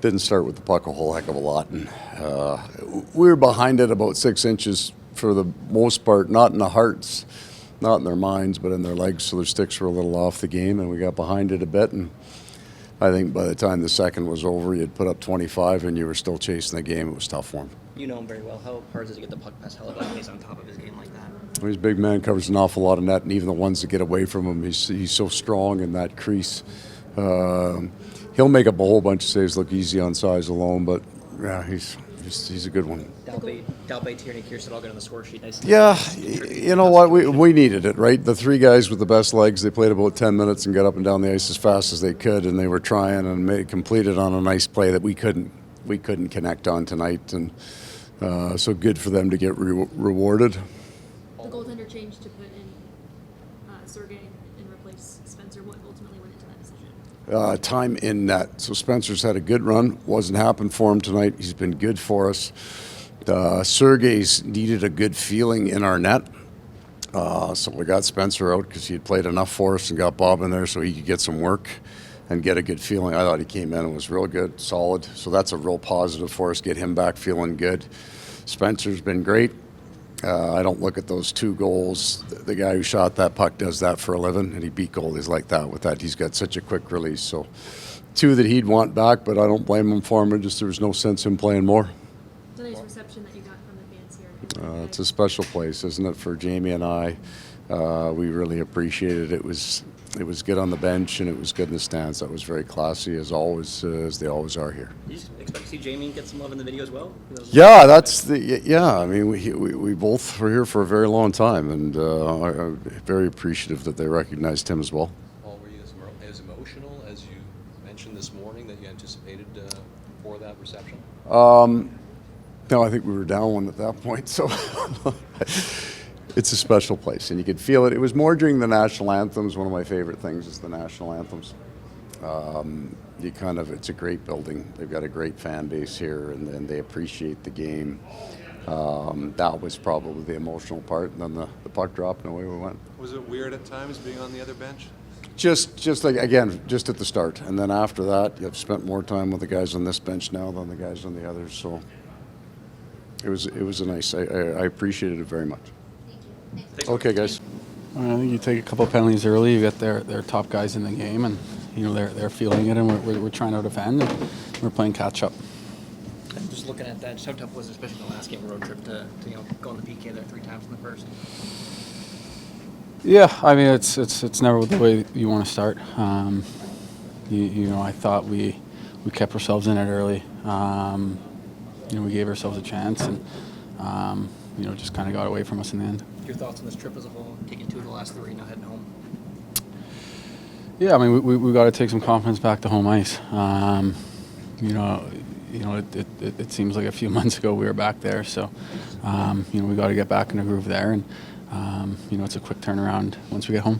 didn't start with the puck a whole heck of a lot. And we were behind it about 6 inches for the most part, not in the hearts, not in their minds, but in their legs. So their sticks were a little off the game, and we got behind it a bit. And I think by the time the second was over, you'd put up 25 and you were still chasing the game. It was tough for him. You know him very well. How hard is it to get the puck past Hellebuyck? He's on top of his game like that. He's a big man, covers an awful lot of net, and even the ones that get away from him, he's so strong in that crease. He'll make up a whole bunch of saves look easy on size alone, but yeah, he's a good one. Dalpe, Tierney, Kiersett all good on the score sheet. Nice. Yeah, you know what? We needed it, right? The three guys with the best legs, they played about 10 minutes and got up and down the ice as fast as they could, and they were trying and completed on a nice play that we couldn't connect on tonight, and so good for them to get rewarded. The goaltender changed to put in Sergei and replace Spencer. What ultimately went into that decision? Time in net. So Spencer's had a good run. Wasn't happening for him tonight. He's been good for us. Sergei's needed a good feeling in our net. So we got Spencer out because he had played enough for us and got Bob in there so he could get some work and get a good feeling. I thought he came in and was real good, solid. So that's a real positive for us, get him back feeling good. Spencer's been great. I don't look at those 2 goals. The guy who shot that puck does that for a living, and he beat goalies like that with that. He's got such a quick release. So 2 that he'd want back, but I don't blame him for him. Just there was no sense in playing more. It's a nice reception that you got from the fans here. It's a special place, isn't it, for Jamie and I? We really appreciated it. It was good on the bench, and it was good in the stands. That was very classy, as always, as they always are here. Do you expect to see Jamie get some love in the video as well? Yeah, I mean, we both were here for a very long time, and I'm very appreciative that they recognized him as well. Paul, were you as emotional as you mentioned this morning that you anticipated for that reception? No, I think we were down 1 at that point, so it's a special place, and you could feel it. It was more during the national anthems. One of my favorite things is the national anthems. It's a great building. They've got a great fan base here, and they appreciate the game. That was probably the emotional part, and then the puck dropped and away we went. Was it weird at times being on the other bench? Just like, again, just at the start, and then after that, you've spent more time with the guys on this bench now than the guys on the others. So it was a nice. I appreciated it very much. Okay, guys. I think you take a couple of penalties early. You get their top guys in the game, and they're feeling it, and we're trying to defend, and we're playing catch up. Just looking at that, just how tough was it, especially the last game road trip to go on the PK there 3 times in the first? Yeah, I mean it's never the way you want to start. I thought we kept ourselves in it early. We gave ourselves a chance, and just kind of got away from us in the end. Your thoughts on this trip as a whole, taking 2 of the last 3, now heading home? Yeah, I mean we got to take some confidence back to home ice. It seems like a few months ago we were back there, so we got to get back in a groove there, and it's a quick turnaround once we get home.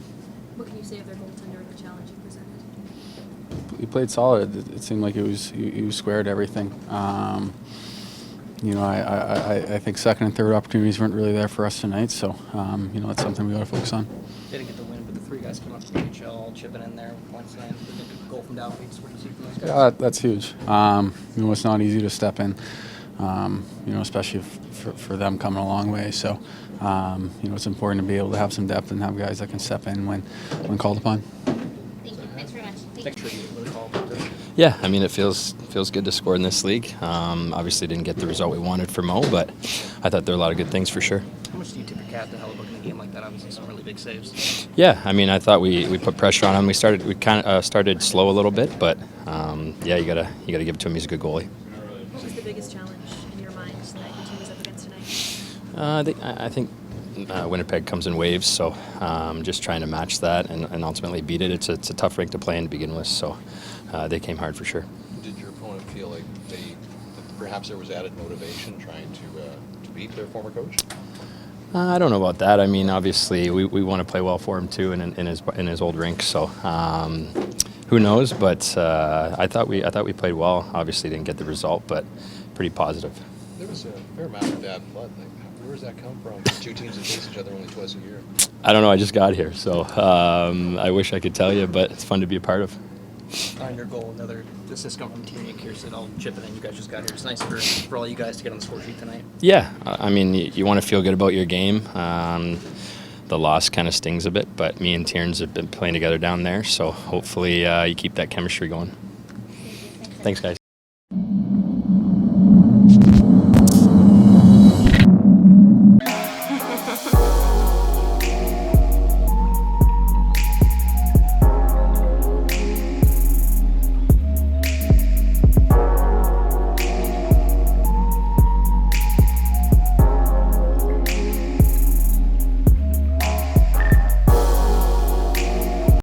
What can you say of their goaltender and the challenge he presented? He played solid. It seemed like he was squared everything. I think second and third opportunities weren't really there for us tonight, so that's something we got to focus on. Didn't get the win, but the 3 guys came off the NHL, chipping in there once tonight. The goal from Dalpe. What do you see from those guys? Yeah, that's huge. It's not easy to step in, especially for them coming a long way. So, it's important to be able to have some depth and have guys that can step in when called upon. Thank you. Thanks very much. Thanks for the call. Yeah, I mean, it feels good to score in this league. Obviously didn't get the result we wanted for Mo, but I thought there were a lot of good things for sure. How much do you tip your cap to Hellebuyck in a game like that? Obviously some really big saves. Yeah, I mean, I thought we put pressure on him. We kind of started slow a little bit, but you gotta give it to him. He's a good goalie. What was the biggest challenge in your mind that your team was up against tonight? I think Winnipeg comes in waves, so just trying to match that and ultimately beat it. It's a tough rink to play in to begin with, so they came hard for sure. Did your opponent feel like that perhaps there was added motivation trying to beat their former coach? I don't know about that. I mean, obviously, we want to play well for him too in his old rink. So who knows? But I thought we played well. Obviously, didn't get the result, but pretty positive. There was a fair amount of bad blood. Where does that come from? 2 teams that face each other only twice a year. I don't know. I just got here, so I wish I could tell you, but it's fun to be a part of. On your goal, another assist come from teammate Kirsten. I'll chip it in. You guys just got here. It's nice for all you guys to get on the score sheet tonight. Yeah, I mean, you want to feel good about your game. The loss kind of stings a bit, but me and Tierns have been playing together down there, so hopefully you keep that chemistry going. Thanks, guys.